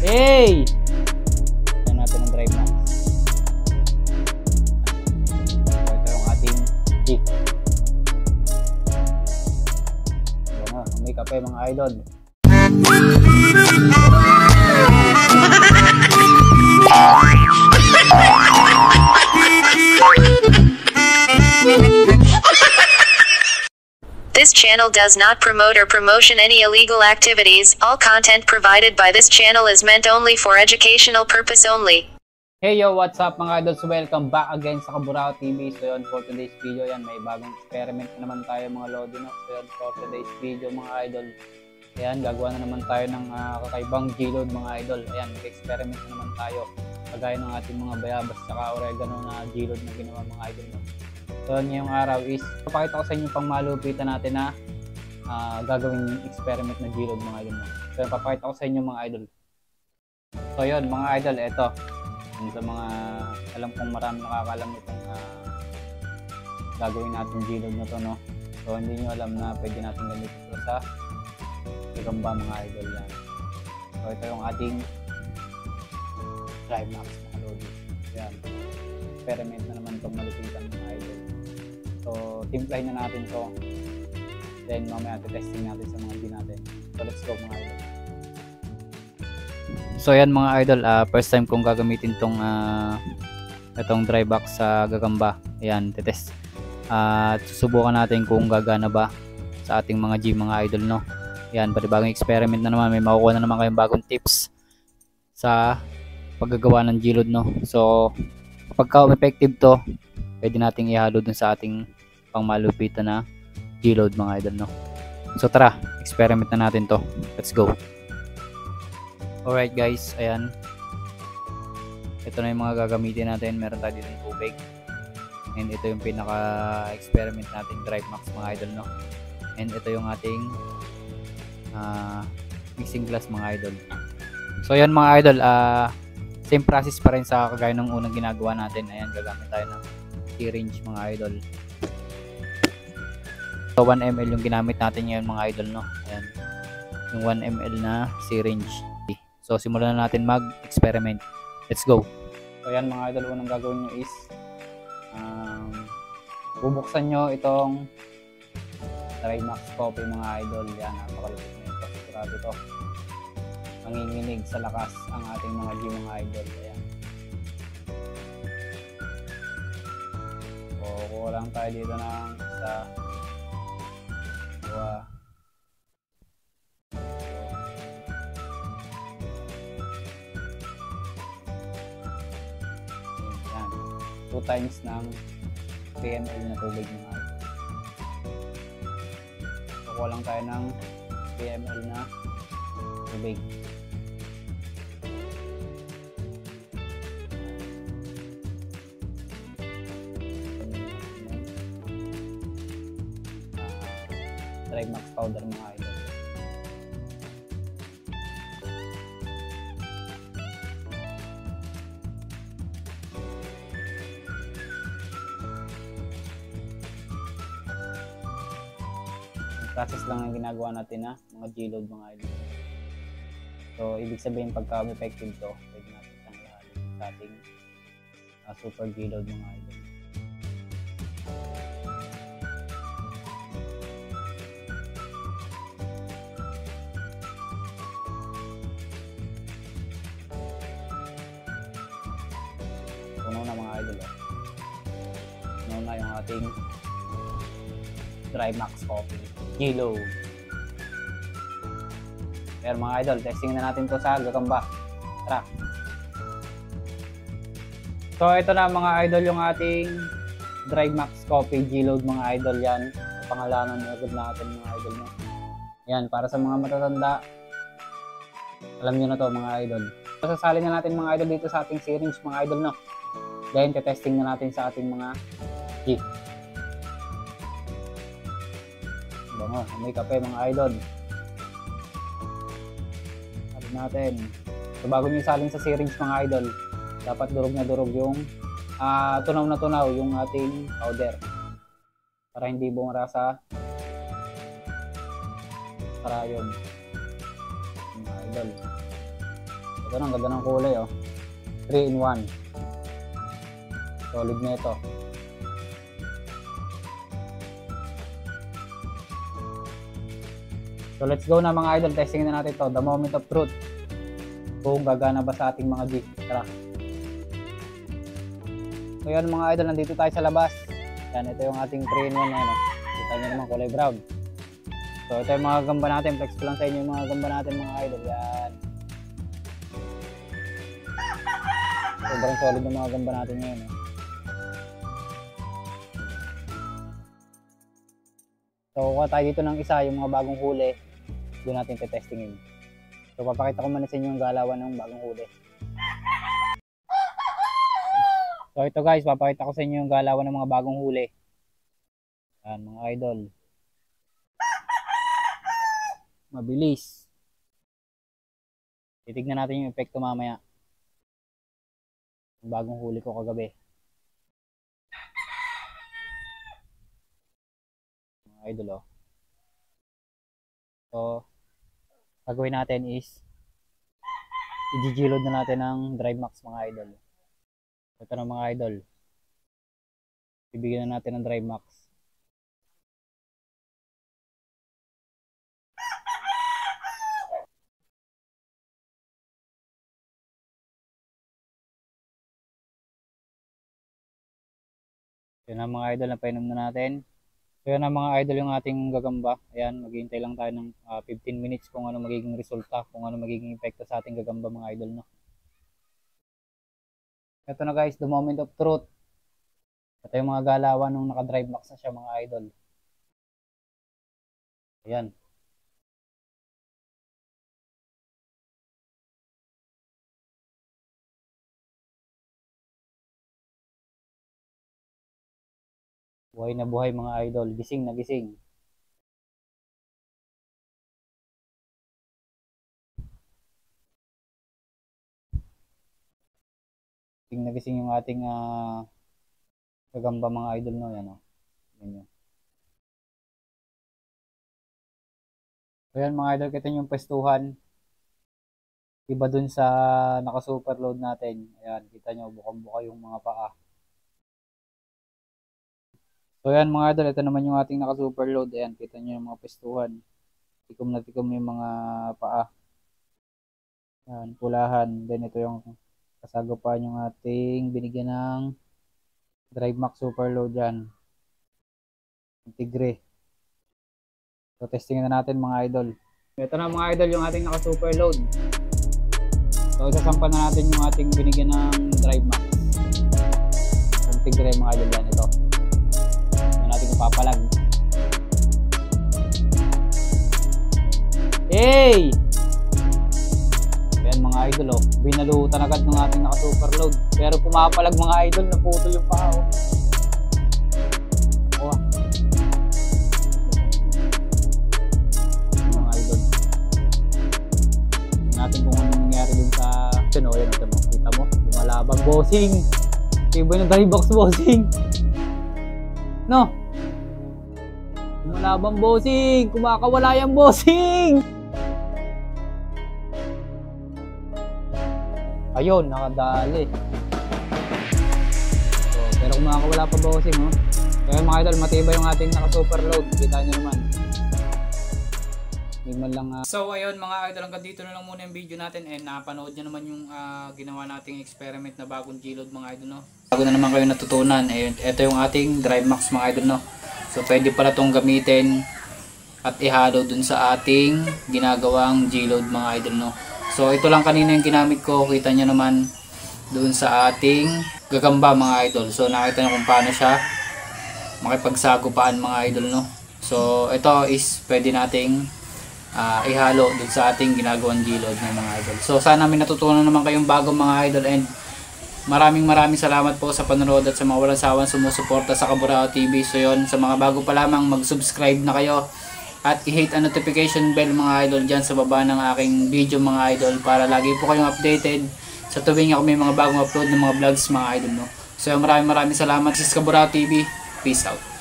Hey! Tignan natin ang drive max. Ito yung ating G. May kape mga idol. This channel does not promote or promotion any illegal activities. All content provided by this channel is meant only for educational purpose only. Hey yo, what's up mga idols? Welcome back again sa Kaburao TV. So yun, for today's video yan, may bagong experiment naman tayo mga lodi, no? So yun, for today's video mga idol, ayan, gagawa na naman tayo ng kakaibang G-load mga idol. Ayan, mag-experiment na naman tayo kagaya ng ating mga bayabas saka oregano na G-load na ginawa mga idol, no? So ngayong araw is papakita ko sa inyo pang malupitan natin na gagawing experiment na G-load mga idol, no? So yun, papakita ko sa inyo mga idol. So yun mga idol, eto sa mga alam kong marami nakakalam itong gagawin natin G-load na to, no? So hindi nyo alam na pwede natin gamitin ito sa gagamba mga idol yan. So ito yung ating drive max mga lodi. Yan, experiment na naman itong malupitan mga idol. So timplahin na natin to, then mamaya testing natin sa mga G natin. So let's go mga idol. So yan mga idol, first time kong gagamitin tong itong dry box sa gagamba. Ayan, tetest. Susubukan natin kung gagana ba sa ating mga G mga idol, no? Ayan, bagong experiment na naman. May makukuha na naman kayong bagong tips sa paggagawa ng G-load, no? So kapag effective to, pwede nating ihalo dun sa ating pangmalupitan na G-load mga idol, no? So tara, experiment na natin to. Let's go. Alright guys, ayan. Ito na yung mga gagamitin natin. Meron tayo dito ng tubig. And ito yung pinaka-experiment nating drive max mga idol, no? And ito yung ating mixing glass mga idol. So ayan mga idol, same process pa rin sa kagaya ng unang ginagawa natin. Ayan, gagamit tayo ng syringe mga idol. So 1 ml yung ginamit natin ngayon mga idol, no? Ayan, yung 1 ml na syringe. So simulan na natin mag-experiment. Let's go. So ayan mga idol, unang gagawin nyo is bubuksan nyo itong dry max coffee mga idol. Yan, napakalupit na ito. Sigurado ito manginginig sa lakas ang ating mga G mga idol. Ayan. So kuha lang tayo dito ng isa, dua, ayan, 2 times ng 3 ml na tubig mga idol. So kuha lang tayo ng 3 ml na tubig. Dry max powder mga idol. Process lang ang ginagawa natin na mga G-load mga idol. So ibig sabihin pagka effective to, pwede natin siyang ihalo sa ating super G-load mga idol. Puno na mga idol, oh. Puno na yung ating dry max coffee G-load. Pero mga idol, testing na natin to sa gagamba. Tara. So ito na mga idol yung ating dry max coffee G-load mga idol. Yan, pangalanan agad natin mga idol, no? Yan, para sa mga matatanda, alam nyo na to mga idol. Sasali na natin mga idol dito sa ating syringe mga idol, no? Then testing na natin sa ating mga G. Bango, may kape mga idol. Sabi natin. So bago nyo isalin sa syringe mga idol, dapat durog na durog yung tunaw na tunaw yung ating powder. Para hindi bumara sa karayom. Mga idol. Ito na, ang ganda ng kulay oh. 3 in 1. Solid na ito. So let's go na mga idol, testing na natin to, the moment of truth. Kung gagana ba sa ating mga G. Tara. So yan mga idol, nandito tayo sa labas. Yan, ito yung ating 3 in 1 na yun. Kita nyo naman kulay brown. So ito yung mga gamba natin, flex ko lang sa inyo yung mga gamba natin mga idol. Yan. Sobrang solid ng mga gamba natin ngayon. So kuha tayo dito ng isa, yung mga bagong huli. Doon natin te-testingin. So papakita ko muna sa inyo yung galawan ng bagong huli. So ito guys, papakita ko sa inyo yung galawan ng mga bagong huli. Yan mga idol. Mabilis. Titignan natin yung epekto mamaya. Yung bagong huli ko kagabi. Mga idol oh. So gagawin natin is i-G-load na natin ng Drive Max mga idol. Ito na mga idol. Bibigyan na natin ng Drive Max. Yan na mga idol, napainom na natin. So yan na mga idol yung ating gagamba. Ayan, maghihintay lang tayo ng 15 minutes kung ano magiging resulta, kung ano magiging epekto sa ating gagamba mga idol, no? Ito na guys, the moment of truth. Ito yung mga galawan nung naka-Drive Max na siya mga idol. Ayan. Buhay na buhay mga idol, gising na gising. Gising na gising yung ating gagamba mga idol, no? Yan, oh. Yan. So yan mga idol, kita nyo yung pwestuhan. Iba dun sa naka-superload natin. Ayan, kita nyo, bukang-buka yung mga paa. So yan mga idol, ito naman yung ating naka-superload. Ayan, kita nyo yung mga pwestuhan. Tikom na tikom yung mga paa. Ayan, pulahan. Then ito yung kasagupaan yung ating binigyan ng Drive Max Superload yan. Tigre. So testing na natin mga idol. Ito na mga idol yung ating naka-superload. So isasampan na natin yung ating binigyan ng Drive Max. Yung Tigre mga idol yan. Ito. Yan natin ipapalag. Hey! Yan mga idol oh. Binalutan agad ng ating naka-superload. Pero pumapalag mga idol, naputol yung paa oh. Oh. Mga idol. Tingnan natin kung ano nangyari dun sa no, yan ito mo. Kita mo? Lumalabang bossing. Iba yung Drive Max bossing. No? Lumalabang bossing. Kumakawala yung bossing. Ayun, nakadali. So, pero kung makakawala pa bossing, oh. Kaya mga idol, matibay yung ating naka-superload. Kita nyo naman. Hindi man lang... So, ayun mga idol, hanggang dito na lang muna yung video natin. And napanood nyo naman yung ginawa nating experiment na bagong G-load mga idol, no? Bago na naman kayo natutunan. Ayun, ito yung ating Drive Max mga idol, no? So, pwede pala itong gamitin at ihalo dun sa ating ginagawang G-load mga idol, no? So ito lang kanina yung ginamit ko, kita nyo naman doon sa ating gagamba mga idol. So nakita nyo kung paano siya makipagsagupaan mga idol, no. So ito is pwede nating ihalo doon sa ating ginagawang G-load ng mga idol. So sana may natutunan naman kayong bagong mga idol, and maraming salamat po sa panonood at sa mga walang sawang sumusuporta sa Kaburao TV. So yun, sa mga bago pa lamang, mag-subscribe na kayo at i-hit ang notification bell mga idol dyan sa baba ng aking video mga idol, para lagi po kayong updated sa tuwing ako may mga bagong upload ng mga vlogs mga idol, no. So maraming salamat sa Kaburao TV. Peace out.